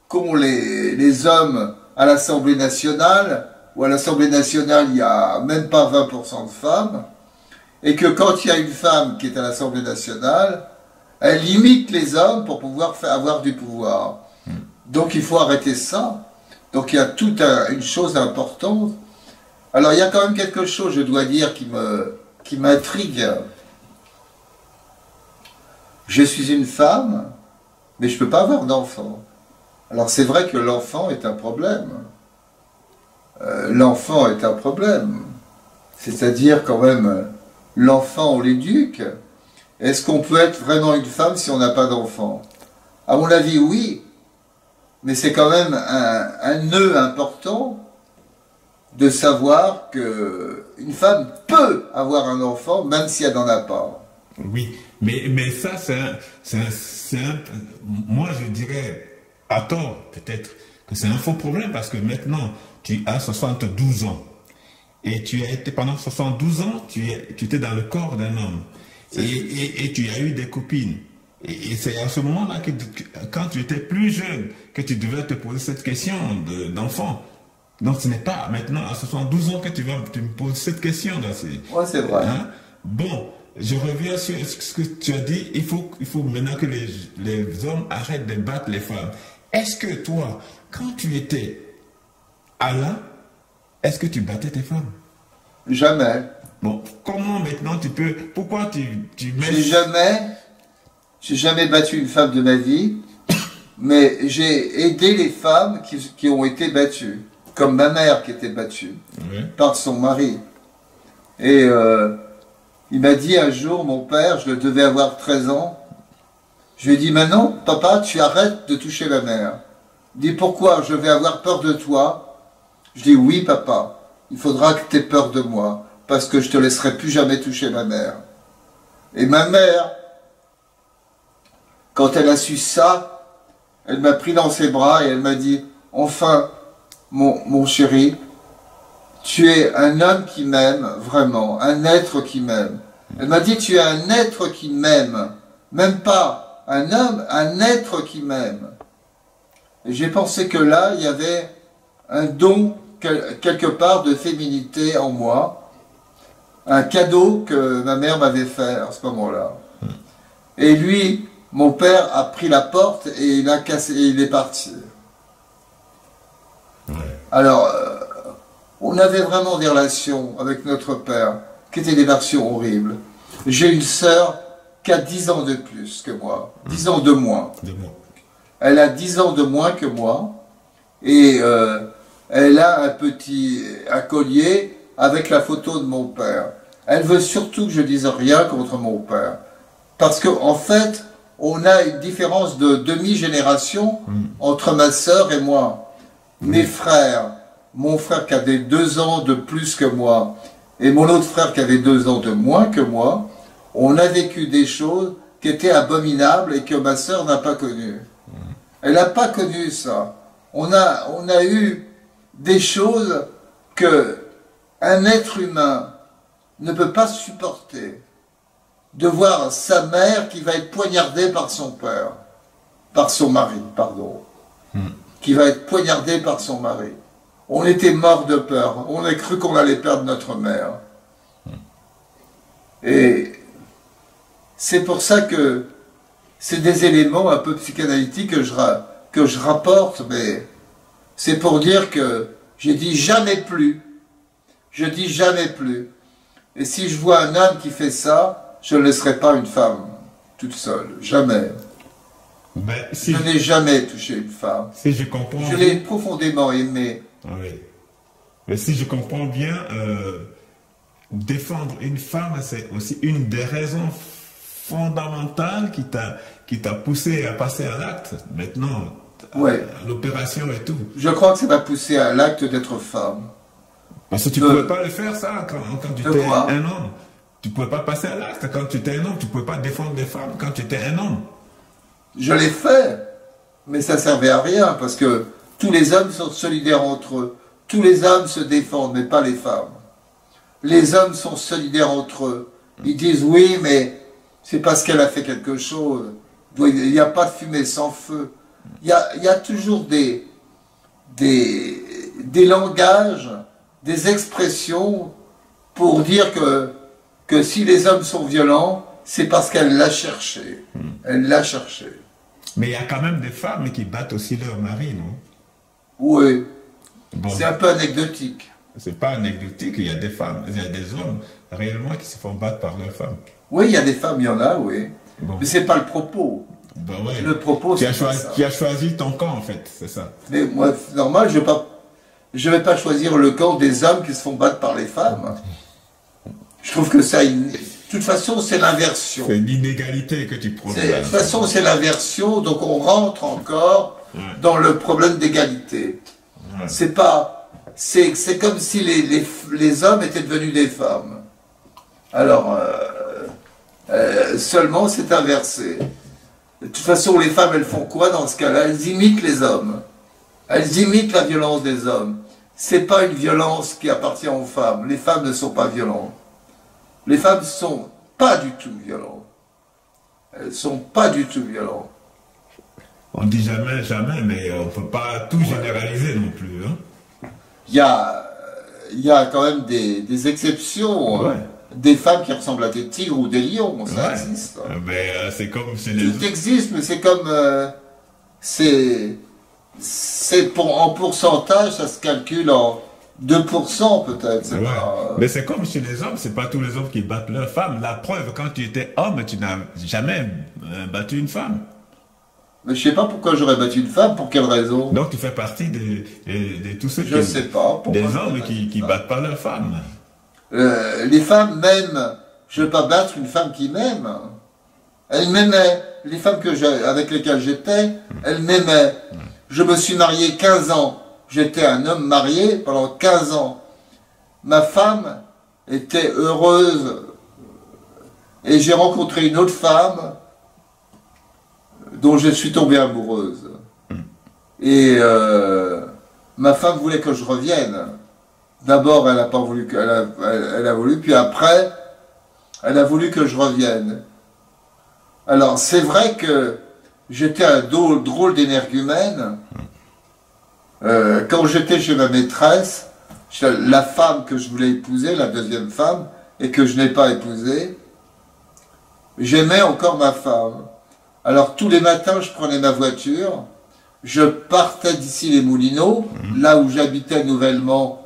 qu'ont les hommes à l'Assemblée nationale, où à l'Assemblée nationale il n'y a même pas 20% de femmes, et que quand il y a une femme qui est à l'Assemblée nationale, elle limite les hommes pour pouvoir avoir du pouvoir. Donc il faut arrêter ça. Donc il y a toute une chose importante. Alors il y a quand même quelque chose, je dois dire, qui m'intrigue. Je suis une femme, mais je ne peux pas avoir d'enfant. Alors c'est vrai que l'enfant est un problème. L'enfant est un problème. C'est-à-dire quand même, l'enfant on l'éduque. Est-ce qu'on peut être vraiment une femme si on n'a pas d'enfant? À mon avis, oui. Mais c'est quand même un nœud important de savoir qu'une femme peut avoir un enfant, même si elle n'en a pas. Oui, mais ça, moi je dirais, à tort peut-être, que c'est un faux problème, parce que maintenant, tu as 72 ans. Et tu as été, pendant 72 ans, tu étais dans le corps d'un homme. Et tu as eu des copines. Et c'est à ce moment-là, quand tu étais plus jeune, que tu devais te poser cette question d'enfant. Donc ce n'est pas maintenant à 72 ans que tu me poses cette question. Oui, c'est vrai. Hein? Bon, je reviens sur ce que tu as dit. Il faut maintenant que les hommes arrêtent de battre les femmes. Est-ce que toi, quand tu étais Alain, est-ce que tu battais tes femmes? Jamais. Bon, comment maintenant tu peux... Pourquoi tu mets... J'ai jamais battu une femme de ma vie, mais j'ai aidé les femmes qui ont été battues, comme ma mère qui était battue par son mari. Et il m'a dit un jour, mon père, je devais avoir 13 ans, je lui ai dit, maintenant, papa, tu arrêtes de toucher ma mère. Il dit, pourquoi? Je vais avoir peur de toi. Je dis, oui, papa, il faudra que tu aies peur de moi, parce que je te laisserai plus jamais toucher ma mère. Et ma mère, quand elle a su ça, elle m'a pris dans ses bras et elle m'a dit, enfin, mon chéri, tu es un homme qui m'aime, vraiment, un être qui m'aime. Elle m'a dit, tu es un être qui m'aime, même pas un homme, un être qui m'aime. Et j'ai pensé que là, il y avait un don, quelque part, de féminité en moi, un cadeau que ma mère m'avait fait à ce moment-là. Et lui, mon père a pris la porte et il a cassé, et il est parti. Alors, on avait vraiment des relations avec notre père, qui étaient des relations horribles. J'ai une sœur qui a 10 ans de plus que moi, 10 ans de moins. Elle a 10 ans de moins que moi, et elle a un collier avec la photo de mon père. Elle veut surtout que je dise rien contre mon père. Parce qu'en fait, on a une différence de demi-génération entre ma sœur et moi. Mes frères, mon frère qui avait 2 ans de plus que moi, et mon autre frère qui avait 2 ans de moins que moi, on a vécu des choses qui étaient abominables et que ma sœur n'a pas connues. Elle n'a pas connu ça. On a eu des choses que un être humain ne peut pas supporter. De voir sa mère qui va être poignardée par son père, par son mari, pardon, qui va être poignardée par son mari. On était morts de peur, on a cru qu'on allait perdre notre mère. Et c'est pour ça que c'est des éléments un peu psychanalytiques que je rapporte, mais c'est pour dire que j'ai dit jamais plus. Je dis jamais plus. Et si je vois un homme qui fait ça, je ne laisserai pas une femme toute seule. Jamais. Mais si je n'ai jamais touché une femme. Si je comprends. Je l'ai profondément aimée. Oui. Mais si je comprends bien, défendre une femme, c'est aussi une des raisons fondamentales qui t'a poussé à passer à l'acte. Maintenant, ouais. L'opération et tout. Je crois que ça m'a poussé à l'acte d'être femme. Parce que tu ne pouvais pas le faire ça quand tu étais un homme. Tu ne pouvais pas passer à l'acte quand tu étais un homme. Tu ne pouvais pas défendre des femmes quand tu étais un homme. Je l'ai fait, mais ça ne servait à rien parce que tous les hommes sont solidaires entre eux. Tous les hommes se défendent, mais pas les femmes. Les hommes sont solidaires entre eux. Ils disent oui, mais c'est parce qu'elle a fait quelque chose. Il n'y a pas de fumée sans feu. Il y a toujours des langages, des expressions pour dire que si les hommes sont violents, c'est parce qu'elle l'a cherché. Elle l'a cherché. Mais il y a quand même des femmes qui battent aussi leur mari, non? Oui. Bon. C'est un peu anecdotique. C'est pas anecdotique, il y a des femmes, il y a des hommes réellement qui se font battre par leurs femmes. Oui, il y a des femmes, il y en a, oui. Bon. Mais c'est pas le propos. Ben ouais. Le propos, c'est tu as choisi ton camp, en fait, c'est ça. Mais moi, normal, je vais pas choisir le camp des hommes qui se font battre par les femmes. Je trouve que ça... De toute façon, c'est l'inversion. C'est l'inégalité que tu prônes. De toute façon, c'est l'inversion, donc on rentre encore dans le problème d'égalité. Ouais. C'est pas... C'est comme si les hommes étaient devenus des femmes. Alors, seulement c'est inversé. De toute façon, les femmes, elles font quoi dans ce cas-là? Elles imitent les hommes. Elles imitent la violence des hommes. C'est pas une violence qui appartient aux femmes. Les femmes ne sont pas violentes. Les femmes ne sont pas du tout violentes. Elles ne sont pas du tout violentes. On dit jamais, jamais, mais on ne peut pas tout généraliser non plus. Hein. Il y a quand même des exceptions. Ouais. Des femmes qui ressemblent à des tigres ou des lions, ça existe. Mais c'est comme chez les... Tout existe, mais c'est comme... en pourcentage, ça se calcule en 2% peut-être. Ouais. Mais c'est comme chez les hommes, c'est pas tous les hommes qui battent leurs femmes. La preuve, quand tu étais homme, tu n'as jamais battu une femme. Mais je sais pas pourquoi j'aurais battu une femme, pour quelle raison? Donc tu fais partie de tous ceux je sais pas, des hommes qui battent pas leurs femmes. Les femmes m'aiment. Je ne vais pas battre une femme qui m'aime. Elle m'aimait. Les femmes avec lesquelles j'étais, elles m'aimaient. Je me suis marié 15 ans. J'étais un homme marié pendant 15 ans. Ma femme était heureuse. Et j'ai rencontré une autre femme dont je suis tombé amoureuse. Et ma femme voulait que je revienne. D'abord, elle n'a pas voulu, elle a voulu, puis après, elle a voulu que je revienne. Alors, c'est vrai que j'étais un drôle d'énergumène. Quand j'étais chez ma maîtresse, la femme que je voulais épouser, la deuxième femme, et que je n'ai pas épousée, j'aimais encore ma femme. Alors, tous les matins, je prenais ma voiture, je partais d'ici les Moulineaux, là où j'habitais nouvellement,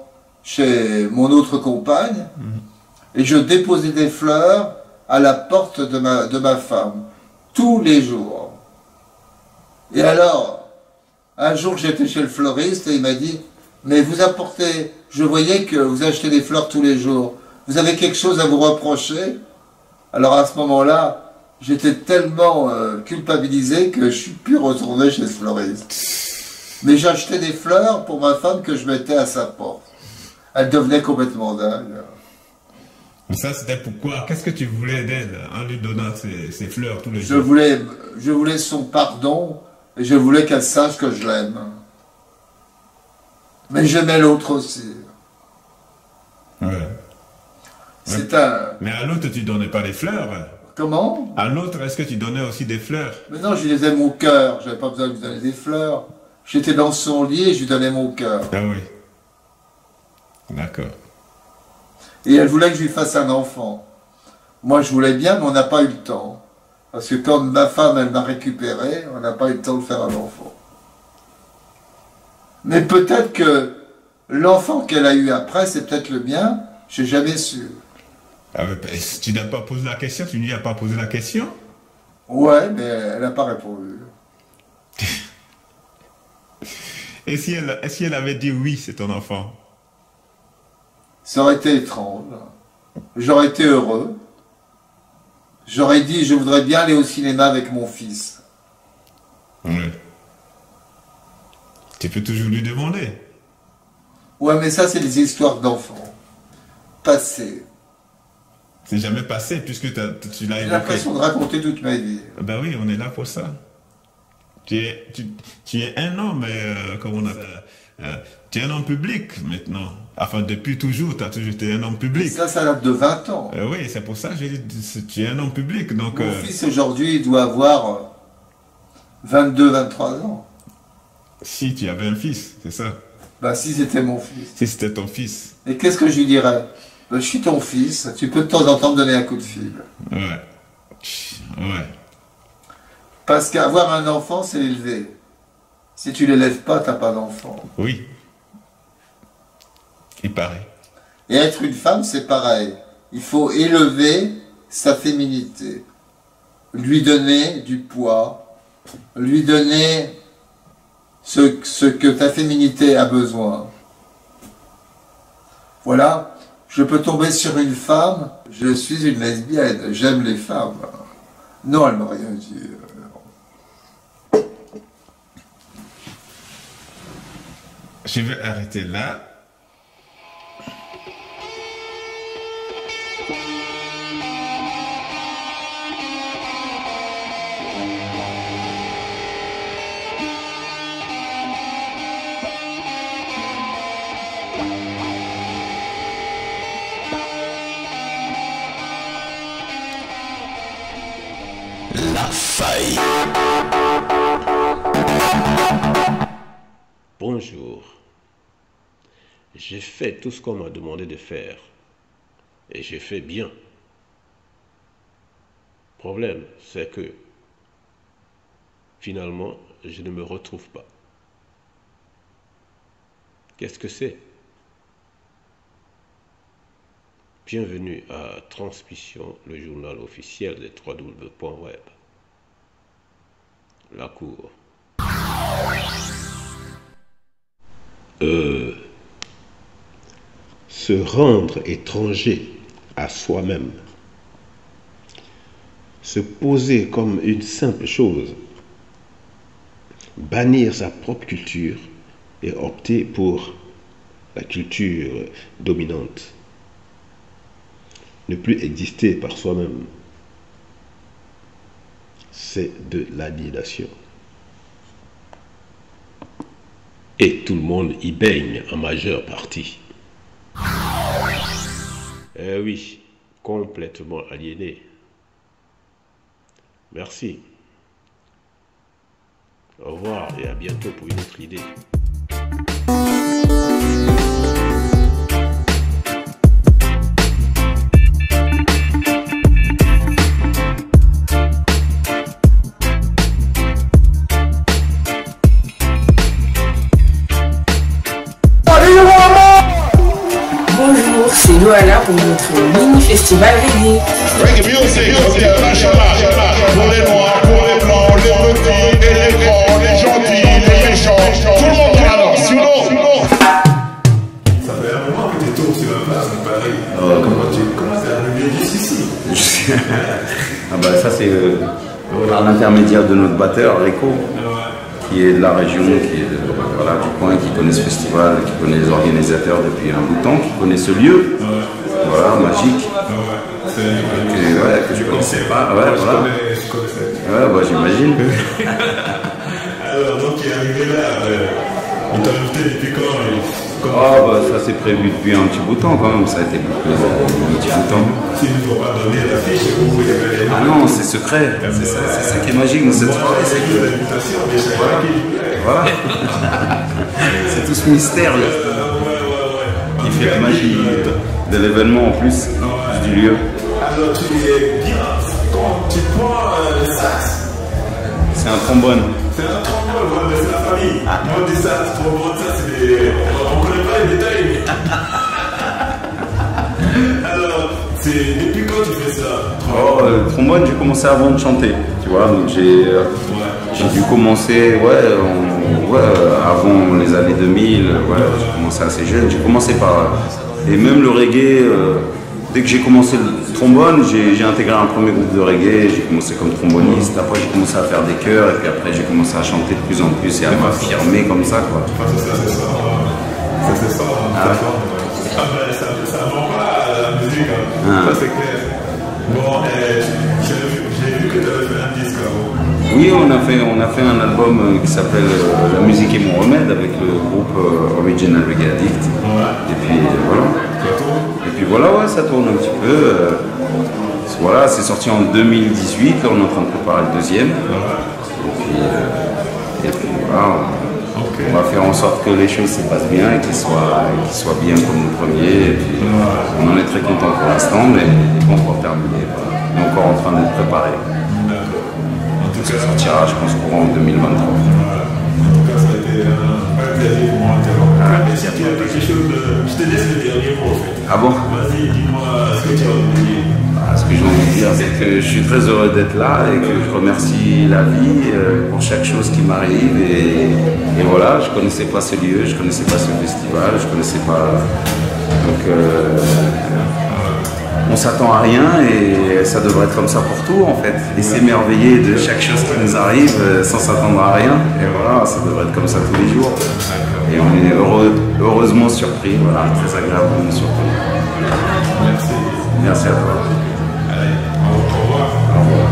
chez mon autre compagne, et je déposais des fleurs à la porte de ma femme, tous les jours. Et alors, un jour j'étais chez le fleuriste et il m'a dit, mais vous apportez, je voyais que vous achetez des fleurs tous les jours, vous avez quelque chose à vous reprocher? Alors à ce moment-là, j'étais tellement culpabilisé que je suis plus retourné chez ce fleuriste. Mais j'achetais des fleurs pour ma femme que je mettais à sa porte. Elle devenait complètement dingue. Mais ça, c'était pourquoi? Qu'est-ce que tu voulais d'elle en lui donnant ces fleurs tous les jours? Je voulais son pardon et je voulais qu'elle sache que je l'aime. Mais j'aimais l'autre aussi. Ouais. Mais à l'autre, tu donnais pas des fleurs? Comment? À l'autre, est-ce que tu donnais aussi des fleurs? Mais non, je lui donnais mon cœur. J'avais pas besoin de lui donner des fleurs. J'étais dans son lit et je lui donnais mon cœur. Ah oui. D'accord. Et elle voulait que je lui fasse un enfant. Moi, je voulais bien, mais on n'a pas eu le temps. Parce que comme ma femme, elle m'a récupéré, on n'a pas eu le temps de faire un enfant. Mais peut-être que l'enfant qu'elle a eu après, c'est peut-être le mien, je n'ai jamais su. Ah, tu n'as pas posé la question, tu ne lui as pas posé la question? Ouais, mais elle n'a pas répondu. Et si elle avait dit oui, c'est ton enfant? Ça aurait été étrange. J'aurais été heureux. J'aurais dit, je voudrais bien aller au cinéma avec mon fils. Oui. Tu peux toujours lui demander. Ouais, mais ça, c'est des histoires d'enfants. Passées. C'est jamais passé, puisque tu l'as évoqué. J'ai l'impression de raconter toute ma vie. Ben oui, on est là pour ça. Tu es un homme, comment on appelle, tu es un homme public maintenant. Enfin, depuis toujours, tu as toujours été un homme public. Ça date de 20 ans. Oui, c'est pour ça que j'ai dit, tu es un homme public. Donc, mon fils, aujourd'hui, il doit avoir 22, 23 ans. Si tu avais un fils, c'est ça? Bah, si c'était mon fils. Si c'était ton fils. Et qu'est-ce que je lui dirais? Ben, je suis ton fils, tu peux de temps en temps me donner un coup de fil. Ouais. Ouais. Parce qu'avoir un enfant, c'est l'élever. Si tu l'élèves pas, t'as pas d'enfant. Oui. Il paraît. Et être une femme, c'est pareil. Il faut élever sa féminité. Lui donner du poids. Lui donner ce que ta féminité a besoin. Voilà. Je peux tomber sur une femme, je suis une lesbienne, j'aime les femmes. Non, elle m'a rien dit. Je vais arrêter là. La faille. Bonjour. J'ai fait tout ce qu'on m'a demandé de faire. Et j'ai fait bien. Le problème, c'est que finalement, je ne me retrouve pas. Qu'est-ce que c'est? Bienvenue à Transmission, le journal officiel des www.web. La cour. Se rendre étranger à soi-même. Se poser comme une simple chose. Bannir sa propre culture et opter pour la culture dominante. Ne plus exister par soi-même. C'est de l'aliénation. Et tout le monde y baigne en majeure partie. Eh oui, complètement aliéné. Merci. Au revoir et à bientôt pour une autre idée. Bonjour, c'est Loana pour notre mini-festival reggae. Reggae music, ok, machallah, pour les noirs, pour les blancs, les petits et les grands, les gentils, les méchants, tout le monde là, sinon. Ça fait un moment que tu tournes sur la place de Paris. Comment t'es arrivé jusqu'ici? Ah bah ça c'est par l'intermédiaire de notre batteur, Rico, qui est de la région, qui est voilà, du coin, qui connaît ce festival, qui connaît les organisateurs depuis un bout de temps, qui connaît ce lieu, voilà, magique. Que je ne connaissais pas, ouais, voilà. Ouais, bah j'imagine. Alors, donc il est arrivé là, on t'a invité depuis quand? Ah bah ça c'est prévu depuis un petit bout de temps quand même, ça a été bouclé un petit bout de temps. S'il ne faut pas donner l'affiche, vous pouvez les... Ah non, c'est secret, c'est ça qui est magique dans cette soirée, c'est que... Voilà. C'est tout ce mystère là, qui fait la magie de l'événement en plus, du lieu. Alors tu es bien. Quand tu prends le sax. C'est un trombone. C'est un trombone, mais c'est la famille. Moi, des sax, trombone, ça c'est des. On ne connaît pas les détails. Alors, depuis quand tu fais ça? Oh, le trombone, j'ai commencé avant de chanter. Tu vois, donc j'ai dû commencer avant les années 2000. J'ai commencé assez jeune. J'ai commencé par. Et même le reggae. Dès que j'ai commencé le trombone, j'ai intégré un premier groupe de reggae, j'ai commencé comme tromboniste, après j'ai commencé à faire des chœurs, et puis après j'ai commencé à chanter de plus en plus et à m'affirmer comme ça, quoi. C'est ça. Ah ben, ça manque pas la musique, ça c'est clair. Bon, j'ai vu que tu avais fait un disque avant. Oui, on a fait un album qui s'appelle La musique est mon remède avec le groupe Original Reggae Addict. Et puis voilà. Et puis voilà, ouais, ça tourne un petit peu. Voilà, c'est sorti en 2018, là on est en train de préparer le deuxième. Et puis voilà, on va faire en sorte que les choses se passent bien et qu'ils soient bien comme le premier. Et puis, on en est très content pour l'instant, mais il n'est pas encore terminé. Voilà. On est encore en train de le préparer. Ça sortira, je pense, courant en 2023. En tout cas, ça a été un plaisir pour moi. Si tu as quelque chose je te laisse le dernier mot en fait. Ah bon? Vas-y, dis-moi ce que tu as envie de dire. Ce que j'ai envie de dire, c'est que je suis très heureux d'être là et que je remercie la vie pour chaque chose qui m'arrive. Et voilà, je ne connaissais pas ce lieu, je ne connaissais pas ce festival, je ne connaissais pas. Donc, on s'attend à rien et ça devrait être comme ça pour tout en fait. Et s'émerveiller de chaque chose qui nous arrive sans s'attendre à rien. Et voilà, ça devrait être comme ça tous les jours. Et on est heureusement surpris, voilà, très agréablement surpris. Merci. Merci à toi. Allez, au revoir. Au revoir.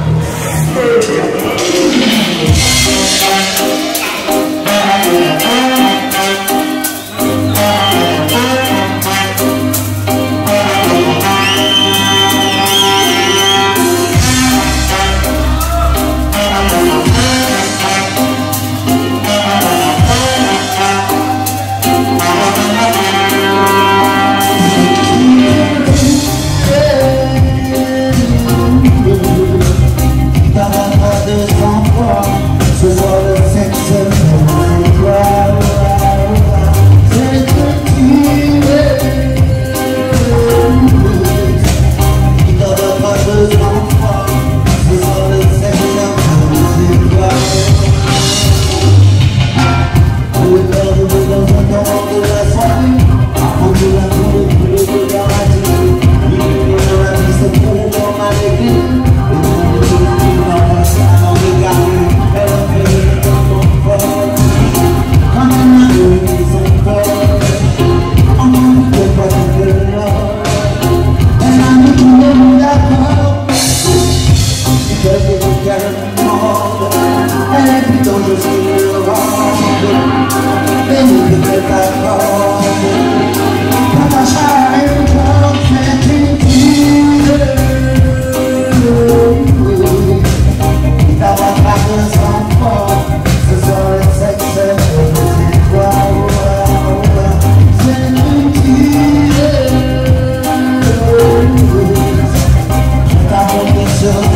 So